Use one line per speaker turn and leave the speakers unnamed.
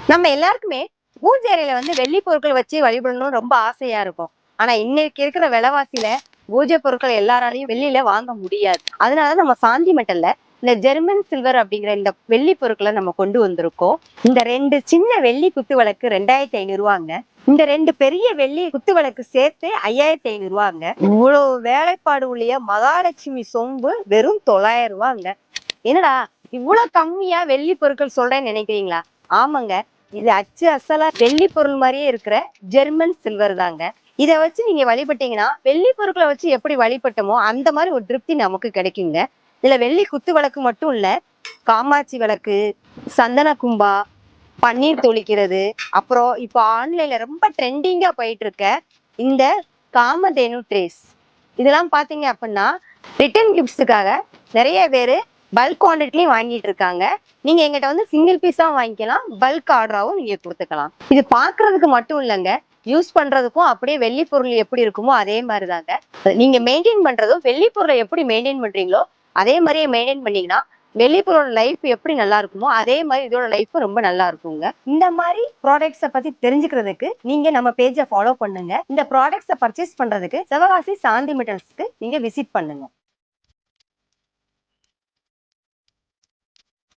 நம்ம எல்லாருக்குமே பூஜை அறையில வெள்ளி பொருட்கள் வச்சு வழிபடணும்னு ரொம்ப ஆசையா இருக்கும். ஆனா இன்னைக்கு இருக்கிற விலைவாசியில பூஜை பொருட்கள் எல்லாராலையும் வெளியில வாங்க முடியாது. அதனால நம்ம சாந்தி மெட்டல்ல இந்த ஜெர்மன் சில்வர் அப்படிங்கிற இந்த வெள்ளி பொருட்களை நம்ம கொண்டு வந்திருக்கோம். இந்த 2 சின்ன வெள்ளி குத்து விளக்கு 2500 ரூபாங்க. இந்த 2 பெரிய வெள்ளி குத்து விளக்கு சேர்த்து 5500 ரூபாங்க. இவ்வளவு வேலைப்பாடு உள்ள மகாலட்சுமி சொம்பு வெறும் 900 ரூபாங்க. என்னடா இவ்வளவு கம்மியா வெள்ளி பொருட்கள் சொல்றேன்னு நினைக்கிறீங்களா? ஆமாங்க, இது அச்சு அசலா வெள்ளி பொருள் மாதிரியே இருக்கிற ஜெர்மன் சில்வர் தாங்க. இதை வச்சு நீங்க வழிபட்டீங்கன்னா வெள்ளி பொருட்களை வச்சு எப்படி வழிபட்டோமோ அந்த மாதிரி ஒரு திருப்தி நமக்கு கிடைக்குங்க. இதுல வெள்ளி குத்து விளக்கு மட்டும் இல்ல, காமாட்சி விளக்கு, சந்தன கும்பா, பன்னீர் தொளிக்கிறது, அப்புறம் இப்போ ஆன்லைன்ல ரொம்ப ட்ரெண்டிங்கா போயிட்டு இருக்க இந்த காமதேனு ட்ரேஸ், இதெல்லாம் பாத்தீங்க அப்படின்னா ரிட்டர்ன் கிஃப்ட்ஸுக்காக நிறைய பேரு பல்க் குவான்டிட்டிலையும் வாங்கிட்டு இருக்காங்க. நீங்க எங்கிட்ட சிங்கிள் பீஸா வாங்கிக்கலாம், பல்க் ஆர்டராவும் நீங்க கொடுத்துக்கலாம். இது பாக்குறதுக்கு மட்டும் இல்லைங்க, யூஸ் பண்றதுக்கும் அப்படியே வெள்ளி பொருள் எப்படி இருக்குமோ அதே மாதிரிதாங்க. நீங்க மெயின்டைன் பண்றதும் வெள்ளி பொருளை எப்படி மெயின்டைன் பண்றீங்களோ அதே மாதிரியே மெயின்டைன் பண்ணீங்கன்னா வெள்ளி பொருளோட லைஃப் எப்படி நல்லா இருக்குமோ அதே மாதிரி இதோட லைஃப் ரொம்ப நல்லா இருக்குங்க. இந்த மாதிரி ப்ராடக்ட்ஸை பத்தி தெரிஞ்சுக்கிறதுக்கு நீங்க நம்ம பேஜை ஃபாலோ பண்ணுங்க. இந்த ப்ராடக்ட்ஸை பர்ச்சேஸ் பண்றதுக்கு சிவகாசி சாந்தி மெட்டல்ஸ்க்கு நீங்க விசிட் பண்ணுங்க.